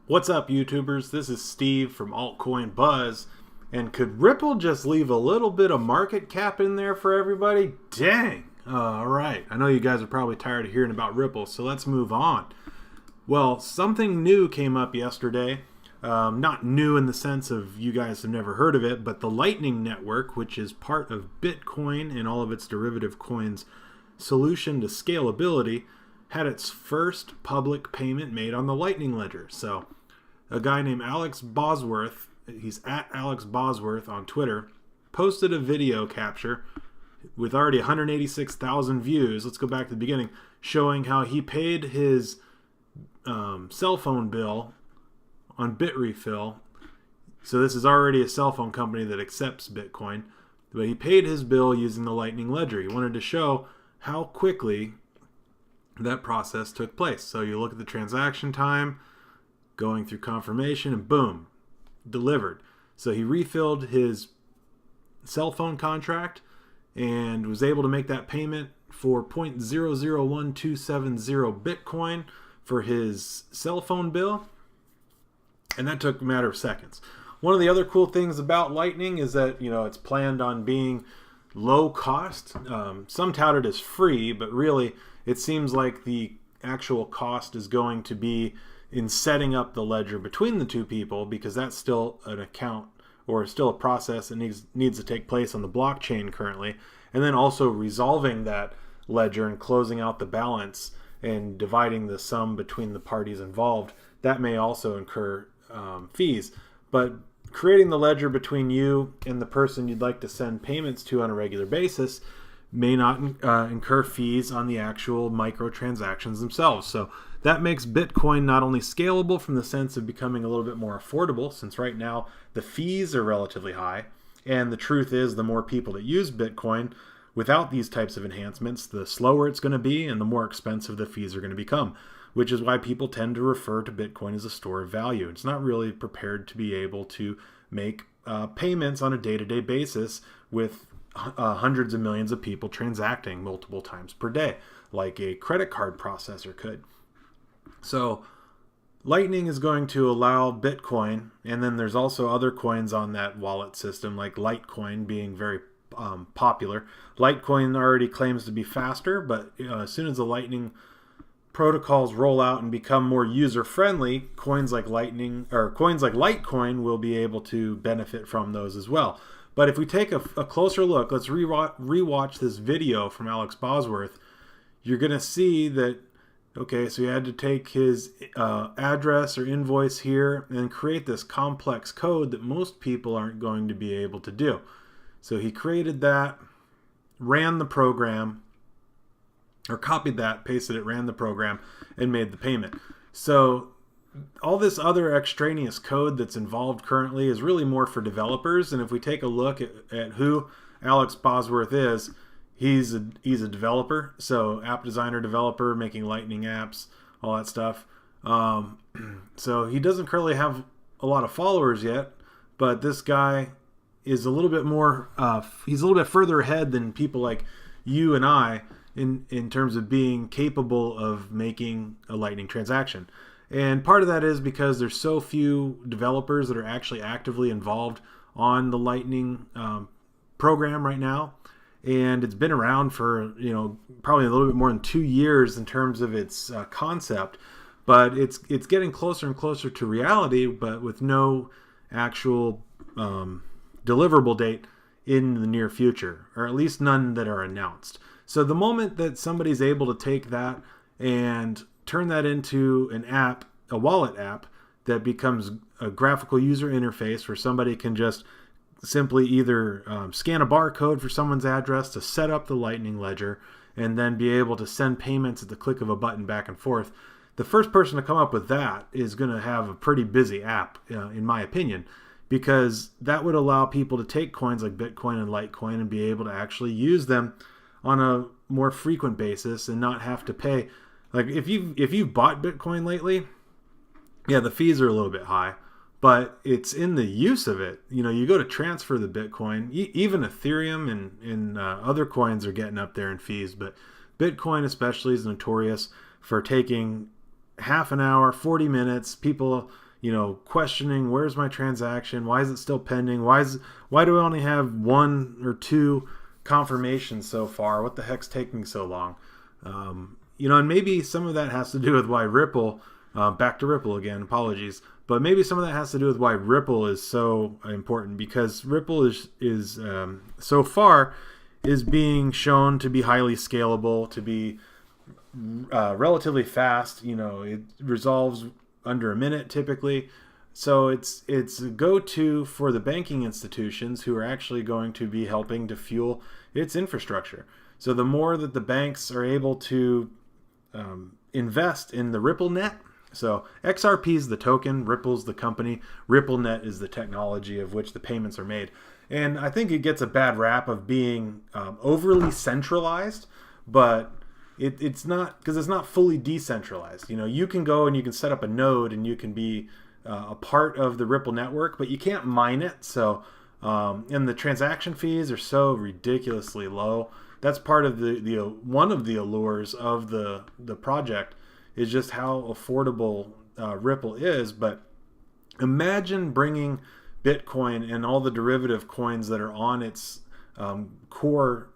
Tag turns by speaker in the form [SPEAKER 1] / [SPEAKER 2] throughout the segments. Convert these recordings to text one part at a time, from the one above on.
[SPEAKER 1] What's up, YouTubers? This is Steve from Altcoin Buzz. And could Ripple just leave a little bit of market cap in there for everybody? Dang! Alright, I know you guys are probably tired of hearing about Ripple, so let's move on. Well, something new came up yesterday. Not new in the sense of you guys have never heard of it, but the Lightning Network, which is part of Bitcoin and all of its derivative coins' solution to scalability, had its first public payment made on the Lightning Ledger. So a guy named Alex Bosworth, he's at Alex Bosworth on Twitter, posted a video capture with already 186,000 views. Let's go back to the beginning, showing how he paid his cell phone bill on BitRefill. So this is already a cell phone company that accepts Bitcoin, but he paid his bill using the Lightning Ledger. He wanted to show how quickly that process took place. So you look at the transaction time, going through confirmation, and boom, delivered. So he refilled his cell phone contract and was able to make that payment for 0.001270 Bitcoin for his cell phone bill. And that took a matter of seconds. One of the other cool things about Lightning is that, it's planned on being low cost. Some tout it as free, but really it seems like the actual cost is going to be in setting up the ledger between the two people, because that's still an account or still a process that needs to take place on the blockchain currently. And then also resolving that ledger and closing out the balance and dividing the sum between the parties involved. That may also incur fees. But creating the ledger between you and the person you'd like to send payments to on a regular basis may not incur fees on the actual microtransactions themselves. So that makes Bitcoin not only scalable from the sense of becoming a little bit more affordable, since right now the fees are relatively high, and the truth is the more people that use Bitcoin without these types of enhancements, the slower it's going to be and the more expensive the fees are going to become, which is why people tend to refer to Bitcoin as a store of value. It's not really prepared to be able to make payments on a day-to-day basis with hundreds of millions of people transacting multiple times per day, like a credit card processor could. So Lightning is going to allow Bitcoin, and then there's also other coins on that wallet system, like Litecoin being very popular. Litecoin already claims to be faster, but as soon as the Lightning protocols roll out and become more user-friendly, coins like Litecoin will be able to benefit from those as well. But if we take a closer look, let's rewatch this video from Alex Bosworth. You're going to see that, okay, so he had to take his address or invoice here and create this complex code that most people aren't going to be able to do. So he created that, ran the program, or copied that, pasted it, ran the program, and made the payment. So all this other extraneous code that's involved currently is really more for developers. And if we take a look at who Alex Bosworth is, he's a developer, so app designer, developer, making Lightning apps, all that stuff. So he doesn't currently have a lot of followers yet, but this guy is a little bit more, he's a little bit further ahead than people like you and I in terms of being capable of making a Lightning transaction. And part of that is because there's so few developers that are actually actively involved on the Lightning program right now. And it's been around for, probably a little bit more than 2 years in terms of its concept. But it's getting closer and closer to reality, but with no actual deliverable date in the near future, or at least none that are announced. So the moment that somebody's able to take that and turn that into an app, a wallet app, that becomes a graphical user interface where somebody can just simply either scan a barcode for someone's address to set up the Lightning Ledger and then be able to send payments at the click of a button back and forth, the first person to come up with that is going to have a pretty busy app, in my opinion, because that would allow people to take coins like Bitcoin and Litecoin and be able to actually use them on a more frequent basis and not have to pay. Like if you've bought Bitcoin lately, yeah, the fees are a little bit high, but it's in the use of it. You go to transfer the Bitcoin, even Ethereum and other coins are getting up there in fees, but Bitcoin especially is notorious for taking half an hour, 40 minutes. People, questioning, where's my transaction? Why is it still pending? Why do I only have 1 or 2 confirmations so far? What the heck's taking so long? And maybe some of that has to do with why Ripple, back to Ripple again, apologies, but maybe some of that has to do with why Ripple is so important, because Ripple is so far is being shown to be highly scalable, to be relatively fast. It resolves under a minute typically. So it's a go-to for the banking institutions who are actually going to be helping to fuel its infrastructure. So the more that the banks are able to invest in the RippleNet, so XRP is the token, Ripple's the company, RippleNet is the technology of which the payments are made. And I think it gets a bad rap of being overly centralized, but it's not, because it's not fully decentralized. You can go and you can set up a node and you can be a part of the Ripple network, but you can't mine it. So, and the transaction fees are so ridiculously low. That's part of the one of the allures of the project, is just how affordable Ripple is. But imagine bringing Bitcoin and all the derivative coins that are on its core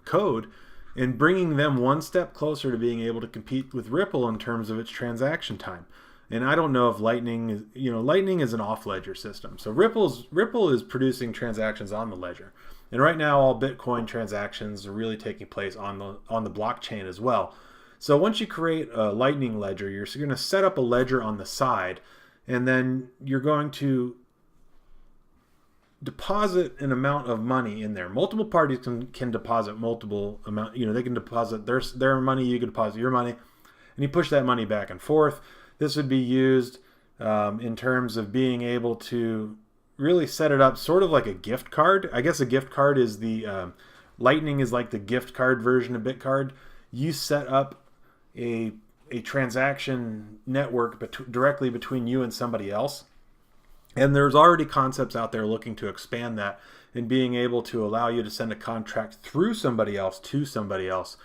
[SPEAKER 1] code, and bringing them one step closer to being able to compete with Ripple in terms of its transaction time. And I don't know if Lightning is, Lightning is an off-ledger system. So Ripple is producing transactions on the ledger. And right now all Bitcoin transactions are really taking place on the blockchain as well. So once you create a Lightning ledger, you're going to set up a ledger on the side, and then you're going to deposit an amount of money in there. Multiple parties can deposit multiple amount. They can deposit their money, you can deposit your money, and you push that money back and forth. This would be used in terms of being able to really set it up sort of like a gift card. I guess a gift card is the Lightning is like the gift card version of Bitcard. You set up a transaction network directly between you and somebody else. And there's already concepts out there looking to expand that and being able to allow you to send a contract through somebody else to somebody else,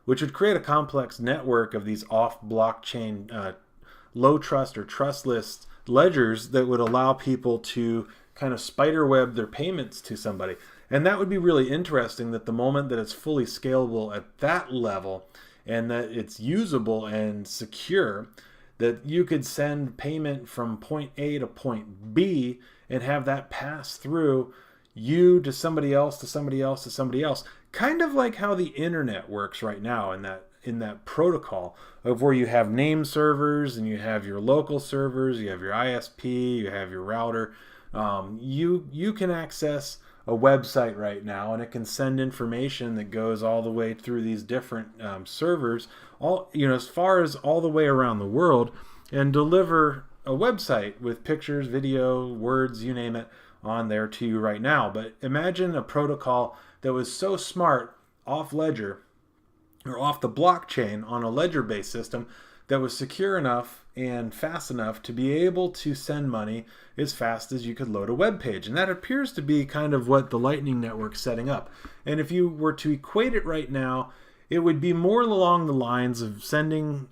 [SPEAKER 1] which would create a complex network of these off-blockchain, low trust or trustless ledgers that would allow people to kind of spiderweb their payments to somebody. And that would be really interesting, that the moment that it's fully scalable at that level and that it's usable and secure, that you could send payment from point A to point B and have that pass through you to somebody else, to somebody else, to somebody else. Kind of like how the internet works right now in that protocol of where you have name servers and you have your local servers, you have your ISP, you have your router. You can access a website right now, and it can send information that goes all the way through these different servers, as far as all the way around the world, and deliver a website with pictures, video, words, you name it, on there to you right now. But imagine a protocol that was so smart off ledger or off the blockchain on a ledger-based system that was secure enough and fast enough to be able to send money as fast as you could load a web page. And that appears to be kind of what the Lightning Network's setting up. And if you were to equate it right now, it would be more along the lines of having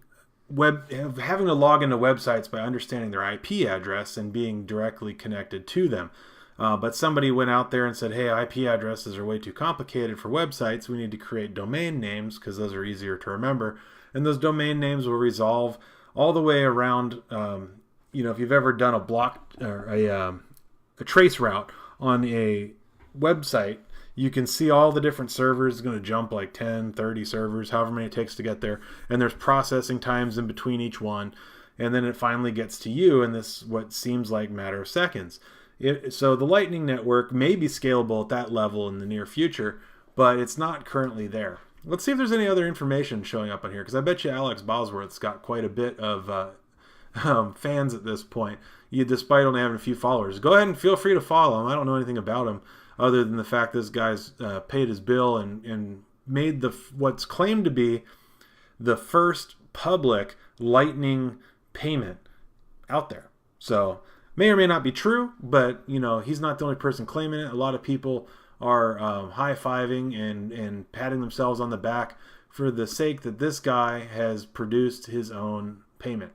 [SPEAKER 1] to log into websites by understanding their IP address and being directly connected to them. But somebody went out there and said, hey, IP addresses are way too complicated for websites. We need to create domain names because those are easier to remember. And those domain names will resolve all the way around. If you've ever done a block or a trace route on a website, you can see all the different servers. It's going to jump like 10, 30 servers, however many it takes to get there. And there's processing times in between each one. And then it finally gets to you in this, what seems like matter of seconds. So the Lightning Network may be scalable at that level in the near future, but it's not currently there. Let's see if there's any other information showing up on here, because I bet you Alex Bosworth's got quite a bit of fans at this point, despite only having a few followers. Go ahead and feel free to follow him. I don't know anything about him other than the fact this guy's paid his bill and made what's claimed to be the first public Lightning payment out there. So may or may not be true, but he's not the only person claiming it. A lot of people are high-fiving and patting themselves on the back for the sake that this guy has produced his own payment.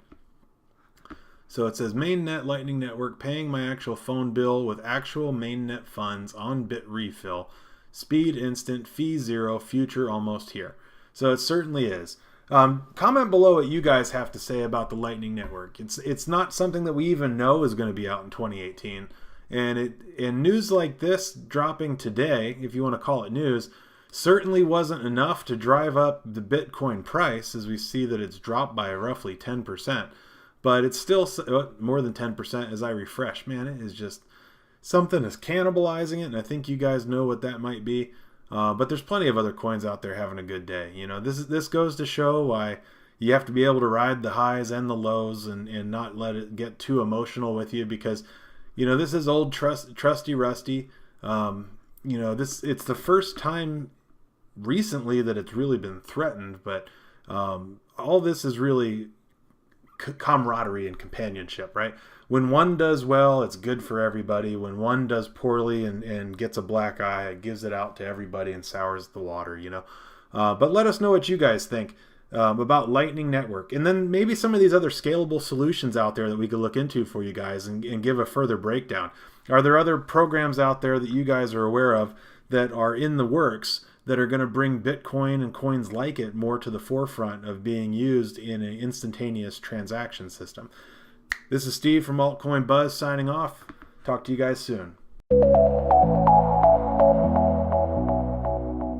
[SPEAKER 1] So it says mainnet Lightning Network paying my actual phone bill with actual mainnet funds on bit refill. Speed instant, fee zero, future almost here. So it certainly is. Comment below what you guys have to say about the Lightning Network. It's not something that we even know is going to be out in 2018. And news like this dropping today, if you want to call it news, certainly wasn't enough to drive up the Bitcoin price, as we see that it's dropped by roughly 10%. But it's still more than 10% as I refresh. Man, it is just something is cannibalizing it, and I think you guys know what that might be. But there's plenty of other coins out there having a good day. You know, this goes to show why you have to be able to ride the highs and the lows and not let it get too emotional with you, because, you know, this is old trusty rusty. You know, it's the first time recently that it's really been threatened, but all this is really camaraderie and companionship, right? When one does well, it's good for everybody. When one does poorly and gets a black eye, it gives it out to everybody and sours the water, you know. But let us know what you guys think about Lightning Network, and then maybe some of these other scalable solutions out there that we could look into for you guys and give a further breakdown. Are there other programs out there that you guys are aware of that are in the works that are going to bring Bitcoin and coins like it more to the forefront of being used in an instantaneous transaction system? This is Steve from Altcoin Buzz signing off. Talk to you guys soon.